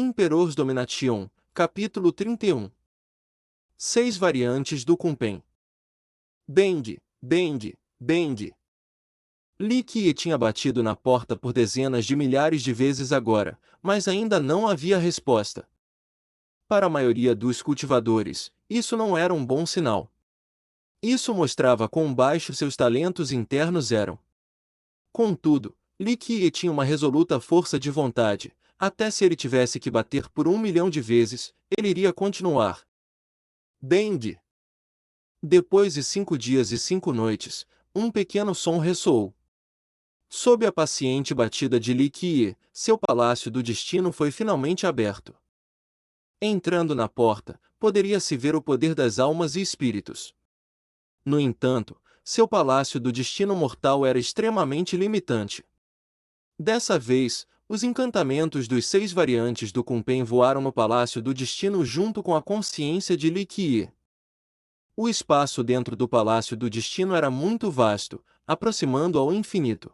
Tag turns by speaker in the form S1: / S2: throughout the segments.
S1: Imperors Domination, capítulo 31. 6 variantes do Kumpen. Bend, bend, bend. Li Qiye tinha batido na porta por dezenas de milhares de vezes agora, mas ainda não havia resposta. Para a maioria dos cultivadores, isso não era um bom sinal. Isso mostrava quão baixos seus talentos internos eram. Contudo, Li Qiye tinha uma resoluta força de vontade. Até se ele tivesse que bater por 1 milhão de vezes, ele iria continuar. Bend. Depois de 5 dias e 5 noites, um pequeno som ressoou. Sob a paciente batida de Li Qiye, seu palácio do destino foi finalmente aberto. Entrando na porta, poderia-se ver o poder das almas e espíritos. No entanto, seu palácio do destino mortal era extremamente limitante. Dessa vez, os encantamentos dos 6 variantes do Kumpen voaram no Palácio do Destino junto com a consciência de Li Qiye. O espaço dentro do Palácio do Destino era muito vasto, aproximando ao infinito.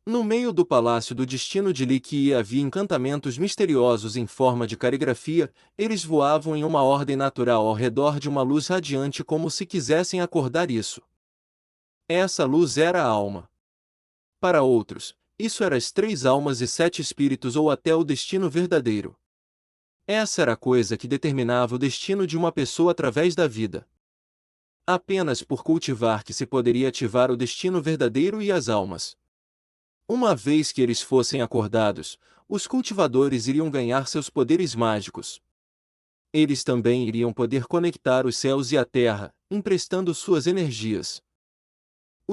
S1: No meio do Palácio do Destino de Li Qiye havia encantamentos misteriosos em forma de caligrafia, eles voavam em uma ordem natural ao redor de uma luz radiante como se quisessem acordar isso. Essa luz era a alma. Para outros, isso era as 3 almas e 7 espíritos ou até o destino verdadeiro. Essa era a coisa que determinava o destino de uma pessoa através da vida. Apenas por cultivar que se poderia ativar o destino verdadeiro e as almas. Uma vez que eles fossem acordados, os cultivadores iriam ganhar seus poderes mágicos. Eles também iriam poder conectar os céus e a terra, emprestando suas energias.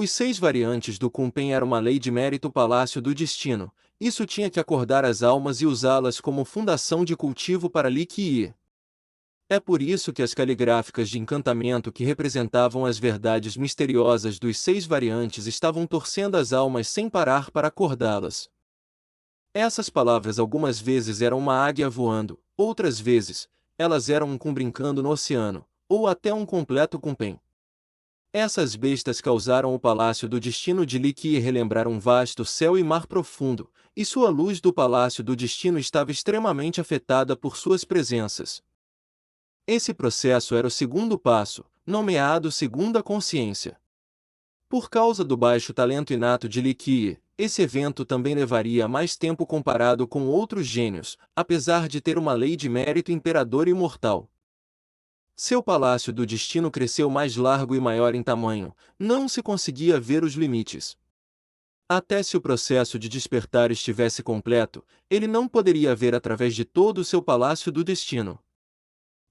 S1: Os 6 variantes do Kumpen eram uma lei de mérito Palácio do Destino. Isso tinha que acordar as almas e usá-las como fundação de cultivo para Li Qiye. É por isso que as caligráficas de encantamento que representavam as verdades misteriosas dos 6 variantes estavam torcendo as almas sem parar para acordá-las. Essas palavras algumas vezes eram uma águia voando, outras vezes, elas eram um Kum brincando no oceano, ou até um completo Kumpen. Essas bestas causaram o Palácio do Destino de Li Qiye relembrar um vasto céu e mar profundo, e sua luz do Palácio do Destino estava extremamente afetada por suas presenças. Esse processo era o segundo passo, nomeado Segunda Consciência. Por causa do baixo talento inato de Li Qiye, esse evento também levaria mais tempo comparado com outros gênios, apesar de ter uma lei de mérito imperador imortal. Seu Palácio do Destino cresceu mais largo e maior em tamanho, não se conseguia ver os limites. Até se o processo de despertar estivesse completo, ele não poderia ver através de todo o seu Palácio do Destino.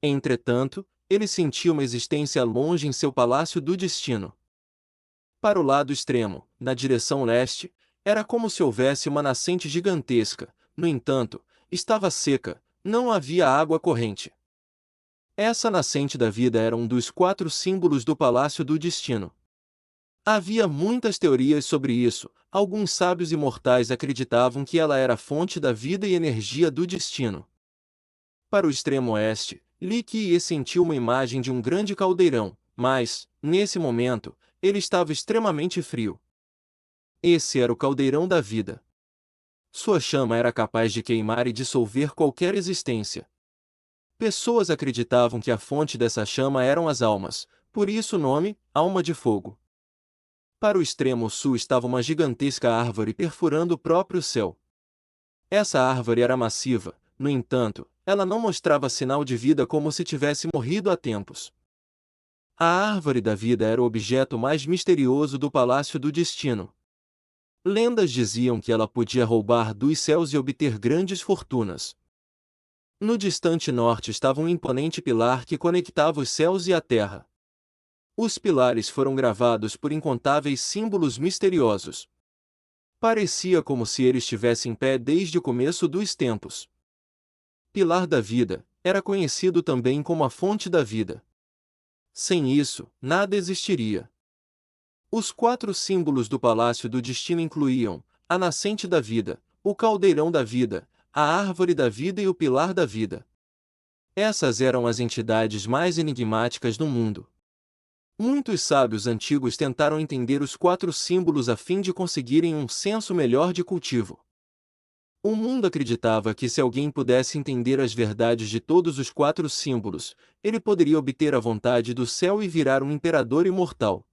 S1: Entretanto, ele sentia uma existência longe em seu Palácio do Destino. Para o lado extremo, na direção leste, era como se houvesse uma nascente gigantesca, no entanto, estava seca, não havia água corrente. Essa nascente da vida era um dos 4 símbolos do Palácio do Destino. Havia muitas teorias sobre isso, alguns sábios imortais acreditavam que ela era a fonte da vida e energia do destino. Para o extremo oeste, Li Qiye sentiu uma imagem de um grande caldeirão, mas, nesse momento, ele estava extremamente frio. Esse era o caldeirão da vida. Sua chama era capaz de queimar e dissolver qualquer existência. Pessoas acreditavam que a fonte dessa chama eram as almas, por isso o nome, Alma de Fogo. Para o extremo sul estava uma gigantesca árvore perfurando o próprio céu. Essa árvore era massiva, no entanto, ela não mostrava sinal de vida como se tivesse morrido há tempos. A árvore da vida era o objeto mais misterioso do Palácio do Destino. Lendas diziam que ela podia roubar dos céus e obter grandes fortunas. No distante norte estava um imponente pilar que conectava os céus e a terra. Os pilares foram gravados por incontáveis símbolos misteriosos. Parecia como se ele estivesse em pé desde o começo dos tempos. Pilar da vida, era conhecido também como a fonte da vida. Sem isso, nada existiria. Os 4 símbolos do Palácio do Destino incluíam a nascente da vida, o caldeirão da vida, a árvore da vida e o pilar da vida. Essas eram as entidades mais enigmáticas do mundo. Muitos sábios antigos tentaram entender os 4 símbolos a fim de conseguirem um senso melhor de cultivo. O mundo acreditava que se alguém pudesse entender as verdades de todos os 4 símbolos, ele poderia obter a vontade do céu e virar um imperador imortal.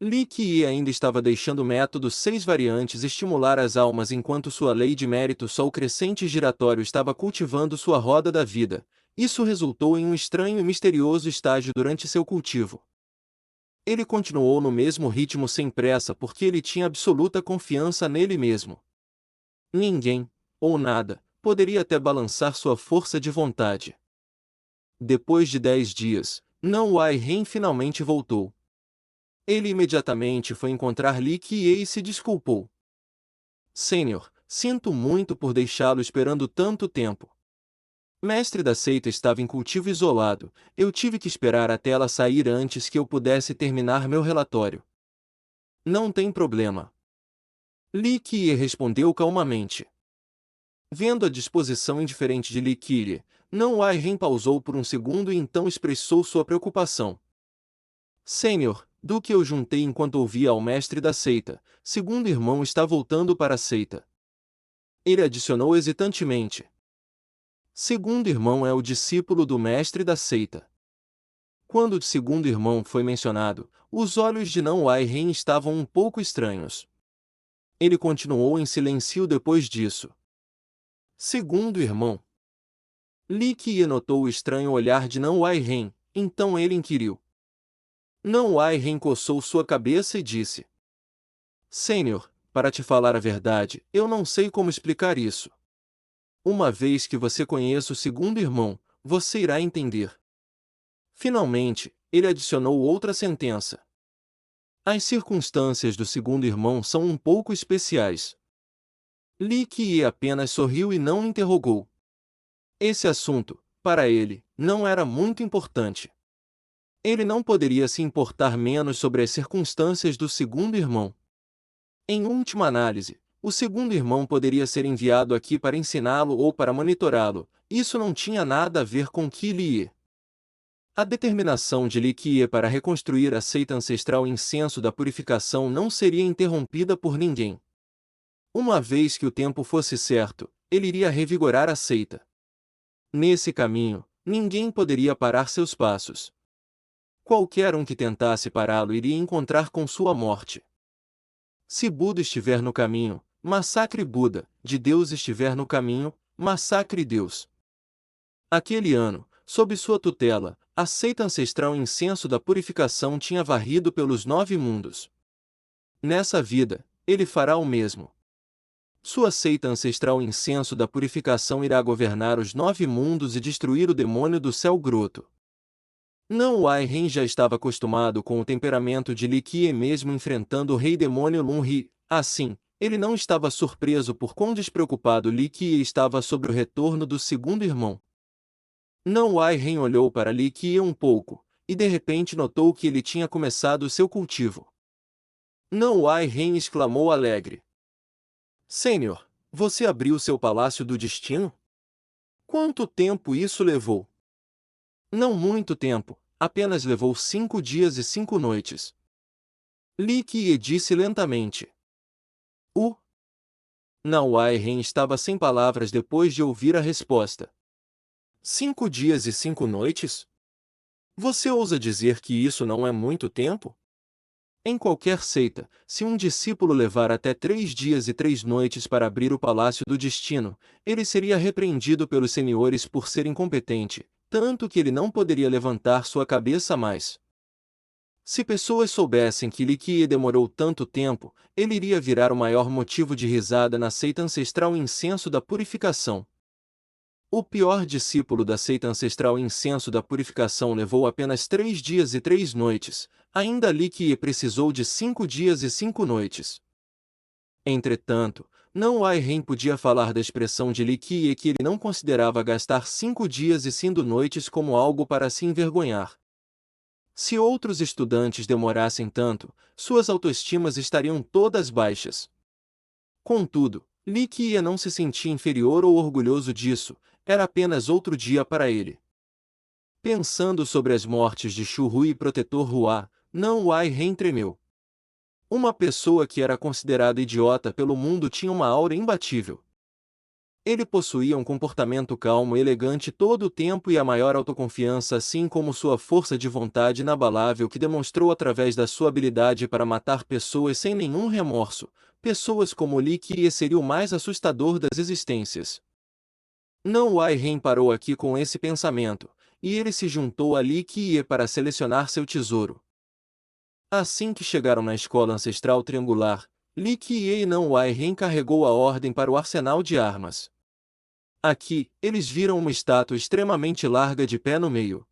S1: Li Qiye ainda estava deixando o método 6 variantes estimular as almas enquanto sua lei de mérito sol crescente giratório estava cultivando sua roda da vida. Isso resultou em um estranho e misterioso estágio durante seu cultivo. Ele continuou no mesmo ritmo sem pressa porque ele tinha absoluta confiança nele mesmo. Ninguém, ou nada, poderia até balançar sua força de vontade. Depois de 10 dias, Não Wai Ren finalmente voltou. Ele imediatamente foi encontrar Li Qiye e se desculpou. Senhor, sinto muito por deixá-lo esperando tanto tempo. Mestre da seita estava em cultivo isolado, eu tive que esperar até ela sair antes que eu pudesse terminar meu relatório. Não tem problema. Li Qiye respondeu calmamente. Vendo a disposição indiferente de Li Qiye, Não Wai Ren pausou por um segundo e então expressou sua preocupação. Senhor, do que eu juntei enquanto ouvia ao mestre da seita, segundo irmão está voltando para a seita. Ele adicionou hesitantemente. Segundo irmão é o discípulo do mestre da seita. Quando o segundo irmão foi mencionado, os olhos de Não Wai Ren estavam um pouco estranhos. Ele continuou em silêncio depois disso. Segundo irmão. Li Qiye notou o estranho olhar de Não Wai Ren, então ele inquiriu. Não Wai Ren coçou sua cabeça e disse. Senhor, para te falar a verdade, eu não sei como explicar isso. Uma vez que você conheça o segundo irmão, você irá entender. Finalmente, ele adicionou outra sentença. As circunstâncias do segundo irmão são um pouco especiais. Li Qiye apenas sorriu e não interrogou. Esse assunto, para ele, não era muito importante. Ele não poderia se importar menos sobre as circunstâncias do segundo irmão. Em última análise, o segundo irmão poderia ser enviado aqui para ensiná-lo ou para monitorá-lo, isso não tinha nada a ver com Qi Liye. A determinação de Li Qiye para reconstruir a seita ancestral incenso da purificação não seria interrompida por ninguém. Uma vez que o tempo fosse certo, ele iria revigorar a seita. Nesse caminho, ninguém poderia parar seus passos. Qualquer um que tentasse pará-lo iria encontrar com sua morte. Se Buda estiver no caminho, massacre Buda, de Deus estiver no caminho, massacre Deus. Aquele ano, sob sua tutela, a seita ancestral incenso da purificação tinha varrido pelos 9 mundos. Nessa vida, ele fará o mesmo. Sua seita ancestral incenso da purificação irá governar os 9 mundos e destruir o demônio do céu groto. Não Wai Ren já estava acostumado com o temperamento de Li Qiye mesmo enfrentando o rei demônio Lun He, assim, ele não estava surpreso por quão despreocupado Li Qiye estava sobre o retorno do segundo irmão. Não Wai Ren olhou para Li Qiye um pouco, e de repente notou que ele tinha começado seu cultivo. Não Wai Ren exclamou alegre. Senhor, você abriu seu palácio do destino? Quanto tempo isso levou? Não muito tempo, apenas levou 5 dias e 5 noites. Li Qiye disse lentamente. Não Wai Ren estava sem palavras depois de ouvir a resposta. 5 dias e 5 noites? Você ousa dizer que isso não é muito tempo? Em qualquer seita, se um discípulo levar até 3 dias e 3 noites para abrir o palácio do destino, ele seria repreendido pelos senhores por ser incompetente, tanto que ele não poderia levantar sua cabeça mais. Se pessoas soubessem que Li Qiye demorou tanto tempo, ele iria virar o maior motivo de risada na seita ancestral incenso da purificação. O pior discípulo da seita ancestral incenso da purificação levou apenas 3 dias e 3 noites, ainda Li Qiye precisou de 5 dias e 5 noites. Entretanto, Não Wai Ren podia falar da expressão de Li Qiye que ele não considerava gastar 5 dias e 5 noites como algo para se envergonhar. Se outros estudantes demorassem tanto, suas autoestimas estariam todas baixas. Contudo, Li Qiye não se sentia inferior ou orgulhoso disso, era apenas outro dia para ele. Pensando sobre as mortes de Shu Hui e Protetor Hua, Não Wai Ren tremeu. Uma pessoa que era considerada idiota pelo mundo tinha uma aura imbatível. Ele possuía um comportamento calmo e elegante todo o tempo e a maior autoconfiança, assim como sua força de vontade inabalável que demonstrou através da sua habilidade para matar pessoas sem nenhum remorso. Pessoas como Li Qiye seria o mais assustador das existências. Não Wai Ren parou aqui com esse pensamento, e ele se juntou a Li Qiye para selecionar seu tesouro. Assim que chegaram na escola ancestral triangular, Li Qiye e Não Wai Ren carregou a ordem para o arsenal de armas. Aqui, eles viram uma estátua extremamente larga de pé no meio.